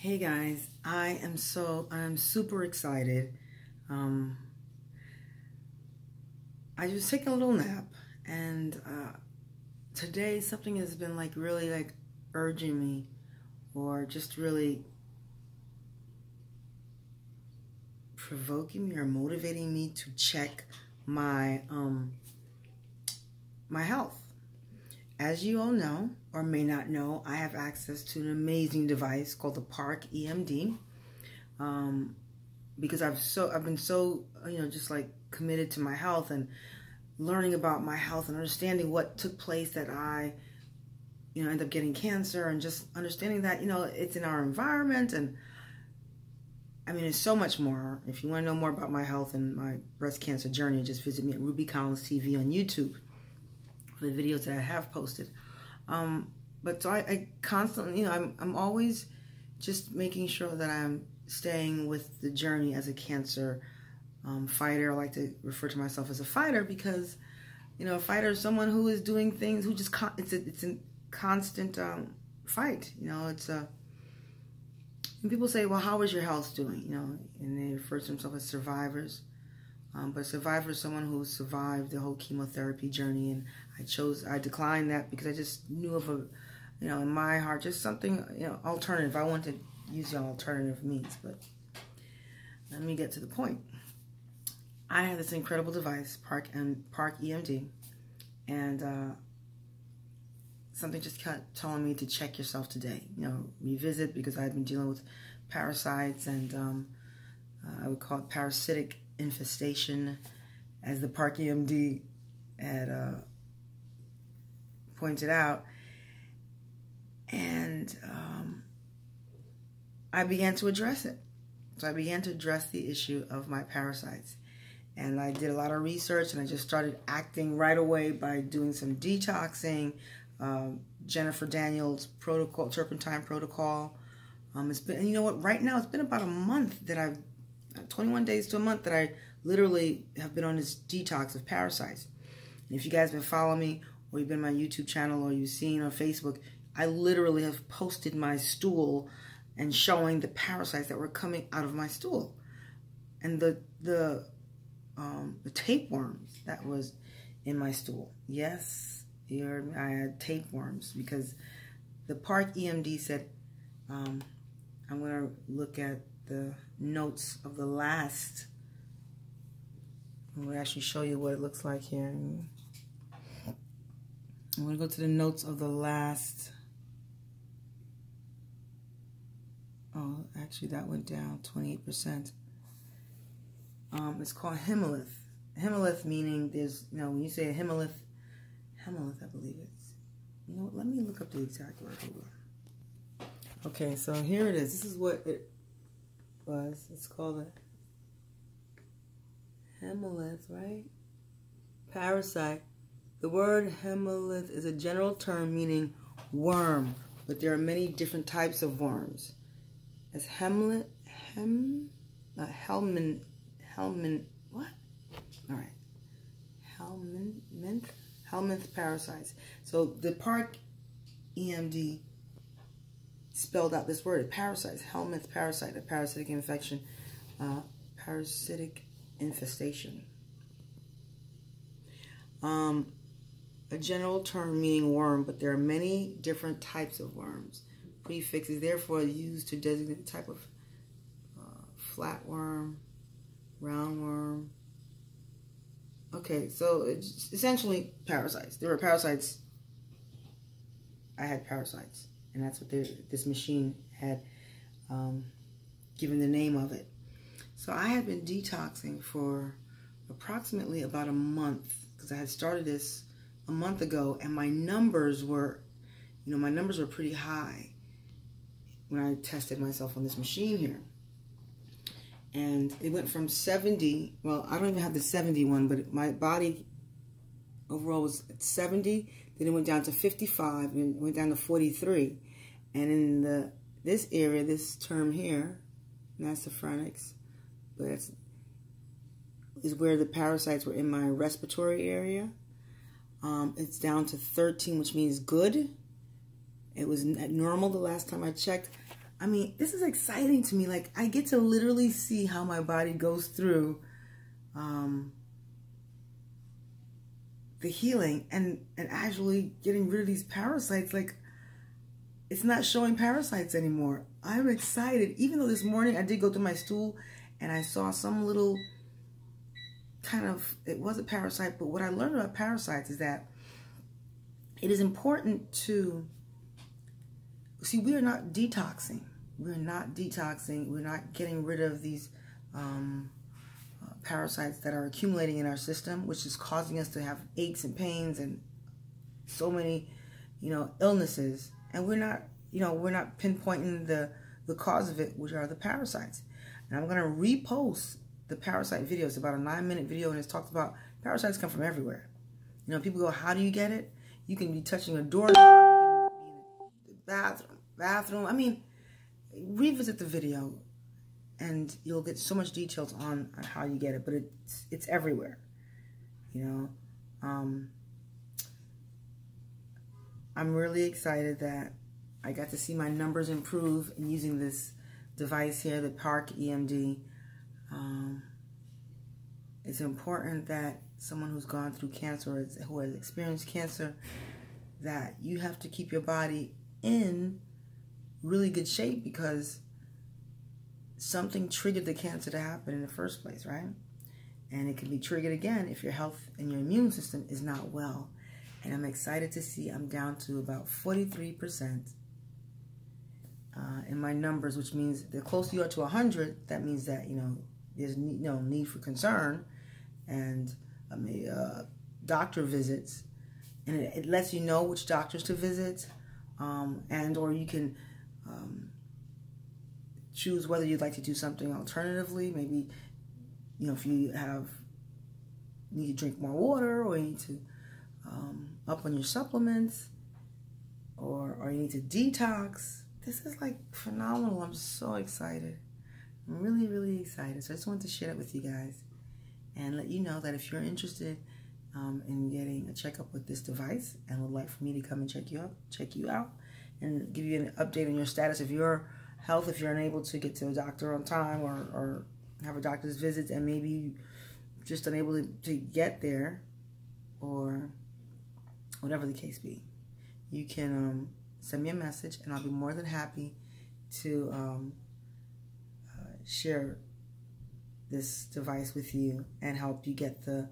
Hey guys, I'm super excited. I was taking a little nap, and today something has been really urging me, or just really provoking me or motivating me to check my my health. As you all know, or may not know, I have access to an amazing device called the Park EMD. Because I've been so just committed to my health and learning about my health and understanding what took place that I end up getting cancer, and just understanding that it's in our environment, and I mean, it's so much more. If you want to know more about my health and my breast cancer journey, just visit me at Ruby Collins TV on YouTube for the videos that I have posted. But so I constantly, I'm always just making sure that I'm staying with the journey as a cancer fighter. I like to refer to myself as a fighter because, a fighter is someone who is doing things, who just, it's a constant fight. When people say, well, how is your health doing? And they refer to themselves as survivors. But a survivor is someone who survived the whole chemotherapy journey, and I declined that because I just knew of in my heart, just something, alternative. I want to use the alternative means, but let me get to the point. I have this incredible device, Park EMD, and something just kept telling me to check yourself today. Revisit, because I've been dealing with parasites, and I would call it parasitic infestation, as the Park EMD had pointed out. And I began to address it. So I began to address the issue of my parasites. And I did a lot of research, and I just started acting right away by doing some detoxing, Jennifer Daniels protocol, turpentine protocol. It's been, and you know what, right now it's been about a month that 21 days to a month that I literally have been on this detox of parasites. And if you guys have been following me, or you've been on my YouTube channel, or you've seen on Facebook, I literally have posted my stool and showing the parasites that were coming out of my stool, and the tapeworms that was in my stool. Yes, you heard me. I had tapeworms because the Park EMD said, I'm going to look at the notes of the last. I'm going to actually show you what it looks like here. I'm going to go to the notes of the last. Oh, actually that went down 28%. It's called Hemalith. Hemalith meaning there's, when you say a Hemalith, I believe it's, let me look up the exact word. Okay, so here it is. This is what it was. It's called a Hemalith, right? Parasite. The word Hemalith is a general term meaning worm, but there are many different types of worms. As Helminth, what? All right. Helminth parasites. So the Park EMD spelled out this word, parasites, Helminth parasite, a parasitic infection, parasitic infestation. A general term meaning worm, but there are many different types of worms. Prefix is therefore used to designate the type of flatworm, roundworm. Okay, so it's essentially parasites. There were parasites. I had parasites, and that's what this machine had given the name of it. So I had been detoxing for approximately about a month, because I had started this a month ago, and my numbers were, pretty high when I tested myself on this machine here. And it went from 70, well, I don't even have the 71, but my body overall was at 70, then it went down to 55, and it went down to 43. And in this area, this term here, nasopharynx, but is where the parasites were in my respiratory area. It's down to 13, which means good. It was normal the last time I checked. I mean, this is exciting to me. Like, I get to literally see how my body goes through the healing and actually getting rid of these parasites. Like, it's not showing parasites anymore. I'm excited. Even though this morning I did go through my stool and I saw some little kind of, it was a parasite, but what I learned about parasites is that it is important to, see, we are not detoxing. We're not detoxing. We're not getting rid of these parasites that are accumulating in our system, which is causing us to have aches and pains and so many, illnesses. And we're not, we're not pinpointing the cause of it, which are the parasites. And I'm going to repost the parasite video. It's about a 9-minute video, and it's talked about parasites come from everywhere. People go, how do you get it? You can be touching a doorknob, you can be in the bathroom. I mean, revisit the video, and you'll get so much details on how you get it. But it's everywhere, I'm really excited that I got to see my numbers improve in using this device here, the Park EMD. It's important that someone who's gone through cancer or who has experienced cancer, that you have to keep your body in really good shape, because something triggered the cancer to happen in the first place, right? And it can be triggered again if your health and your immune system is not well. And I'm excited to see I'm down to about 43% in my numbers, which means the closer you are to 100, that means that, there's no need for concern. And doctor visits, and it lets you know which doctors to visit, or you can choose whether you'd like to do something alternatively. Maybe, if you need to drink more water, or you need to up on your supplements, or you need to detox. This is like phenomenal. I'm so excited. I'm really, really excited. So I just wanted to share that with you guys and let you know that if you're interested in getting a checkup with this device and would like for me to come and check you out and give you an update on your status of your health, if you're unable to get to a doctor on time or have a doctor's visit, and maybe just unable to get there, or whatever the case be, you can send me a message, and I'll be more than happy to share this device with you and help you get the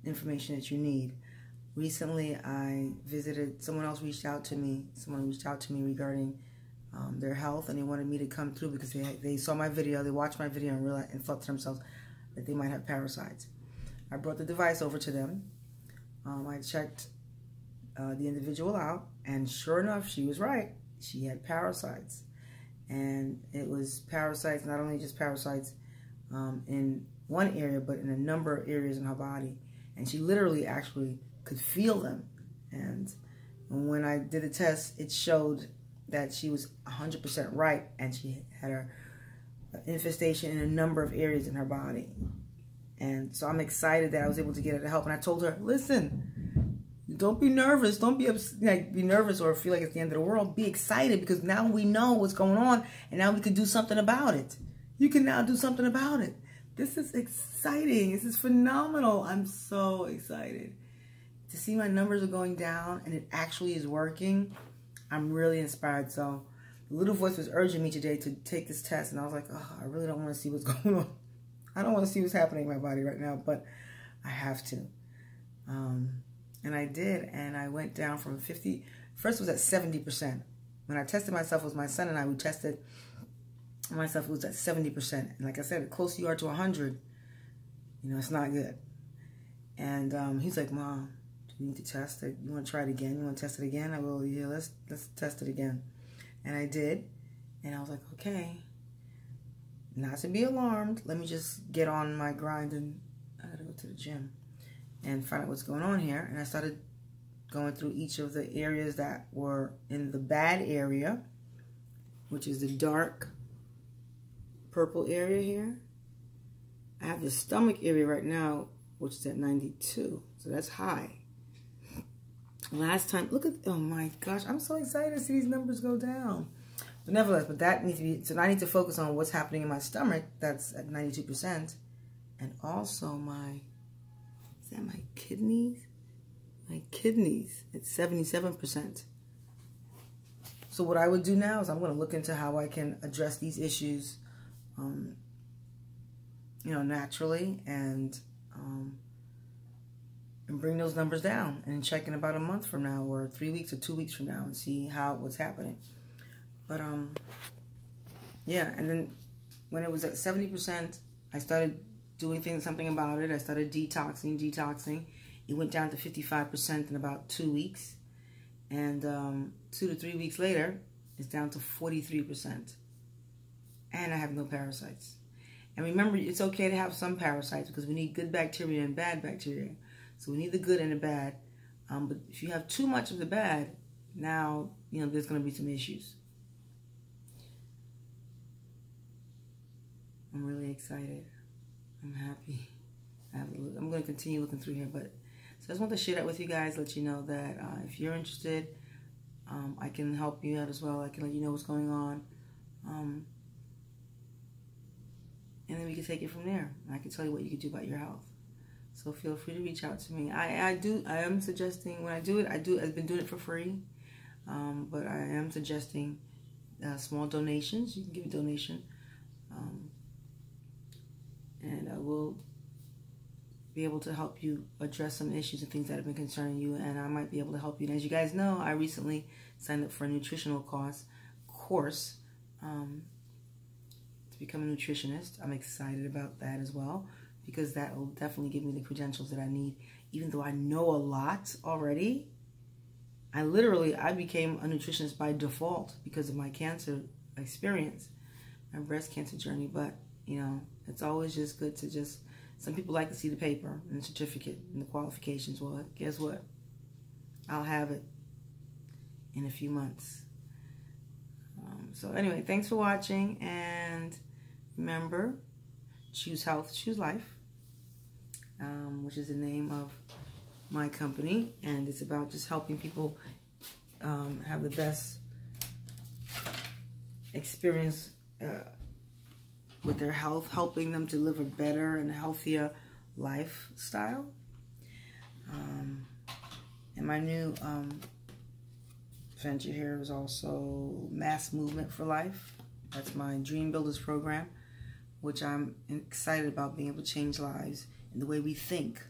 information that you need. Recently, I visited, someone reached out to me regarding their health, and they wanted me to come through because they saw my video, they watched my video and realized and thought to themselves that they might have parasites. I brought the device over to them. I checked the individual out, and sure enough, she was right. She had parasites. And it was parasites, not only just parasites in one area, but in a number of areas in her body. And she literally actually could feel them. And when I did the test, it showed that she was 100% right, and she had an infestation in a number of areas in her body. And so I'm excited that I was able to get her to help. And I told her, listen, don't be nervous. Don't be be nervous or feel like it's the end of the world. Be excited, because now we know what's going on, and now we can do something about it. You can now do something about it. This is exciting. This is phenomenal. I'm so excited to see my numbers are going down, and it actually is working. I'm really inspired. So the little voice was urging me today to take this test, and I was like, oh, I really don't want to see what's going on. I don't want to see what's happening in my body right now, but I have to. And I did, and I went down from 50. First it was at 70%. When I tested myself, it was my son and I who tested myself. It was at 70%. And like I said, the closer you are to 100, it's not good. And he's like, Mom, do you need to test it? You want to try it again? You want to test it again? I go, yeah, let's test it again. And I did, and I was like, okay, not to be alarmed. Let me just get on my grind, and I gotta go to the gym and find out what's going on here. And I started going through each of the areas that were in the bad area, which is the dark purple area here. I have the stomach area right now, which is at 92, so that's high. Last time, look at, oh my gosh, I'm so excited to see these numbers go down. But nevertheless, but that needs to be, so I need to focus on what's happening in my stomach. That's at 92%. And also my, is that my kidneys? My kidneys, it's 77%. So what I would do now is I'm going to look into how I can address these issues, you know, naturally, and bring those numbers down, and check in about a month from now, or 3 weeks or 2 weeks from now, and see what's happening. But yeah, and then when it was at 70%, I started doing something about it. I started detoxing. It went down to 55% in about 2 weeks. And 2 to 3 weeks later, it's down to 43%. And I have no parasites. And remember, it's okay to have some parasites because we need good bacteria and bad bacteria. So we need the good and the bad. But if you have too much of the bad, now, you know, there's going to be some issues. I'm really excited. I'm happy. I'm going to continue looking through here, but so I just want to share that with you guys, let you know that if you're interested, I can help you out as well. I can let you know what's going on. And then we can take it from there. I can tell you what you can do about your health. So feel free to reach out to me. I am suggesting, when I do it, I've been doing it for free. But I am suggesting small donations. You can give a donation. And I will be able to help you address some issues and things that have been concerning you, and I might be able to help you. And as you guys know, I recently signed up for a nutritional course to become a nutritionist. I'm excited about that as well, because that will definitely give me the credentials that I need. Even though I know a lot already, I became a nutritionist by default because of my cancer experience, my breast cancer journey. But, you know, it's always just good to some people like to see the paper and the certificate and the qualifications. Well, guess what? I'll have it in a few months. So anyway, thanks for watching, and remember, choose health, choose life, which is the name of my company, and it's about just helping people have the best experience with their health, helping them to live a better and healthier lifestyle. And my new venture here is also Mass Movement for Life. That's my Dream Builders program, which I'm excited about, being able to change lives and the way we think.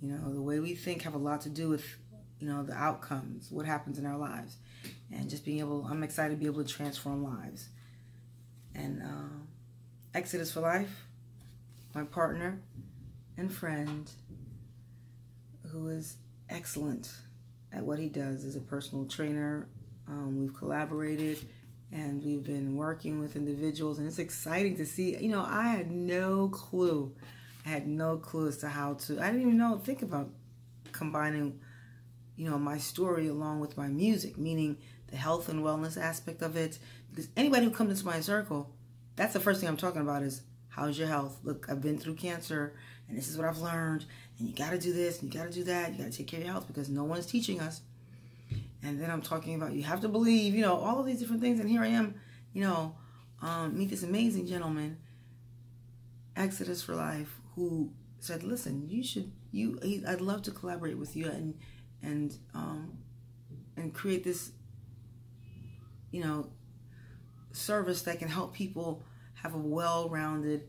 You know, the way we think have a lot to do with, you know, the outcomes, what happens in our lives. And just being able, I'm excited to be able to transform lives. And Exodus for Life, my partner and friend, who is excellent at what he does as a personal trainer. We've collaborated and we've been working with individuals, and it's exciting to see. You know, I had no clue. I had no clue as to how to, I didn't even think about combining, you know, my story along with my music, meaning the health and wellness aspect of it. Because anybody who comes into my circle, that's the first thing I'm talking about is, how's your health? Look, I've been through cancer, and this is what I've learned, and you got to do this, and you got to do that. You got to take care of your health because no one's teaching us. And then I'm talking about you have to believe, you know, all of these different things. And here I am, you know, meet this amazing gentleman, Exodus for Life, who said, listen, I'd love to collaborate with you and create this, you know, service that can help people have a well-rounded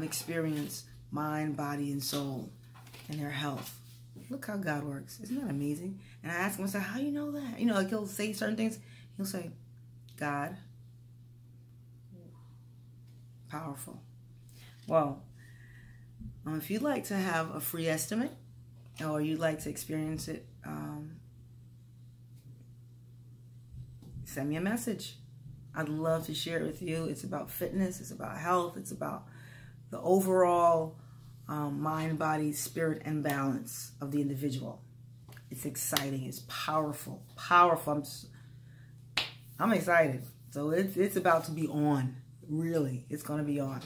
experience, mind, body, and soul, and their health. Look how God works. Isn't that amazing? And I ask him, I say, how you know that? You know, like he'll say certain things. He'll say, God. Powerful. Well, if you'd like to have a free estimate, or you'd like to experience it, send me a message. I'd love to share it with you. It's about fitness. It's about health. It's about the overall mind, body, spirit, and balance of the individual. It's exciting. It's powerful. Powerful. I'm excited. So it's about to be on. Really. It's going to be on.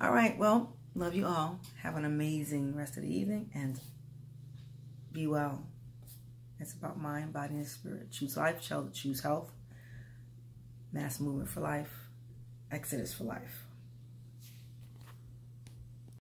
All right. Well, love you all. Have an amazing rest of the evening, and be well. It's about mind, body, and spirit. Choose life. Choose health. Mass Movement for Life, Exodus for Life.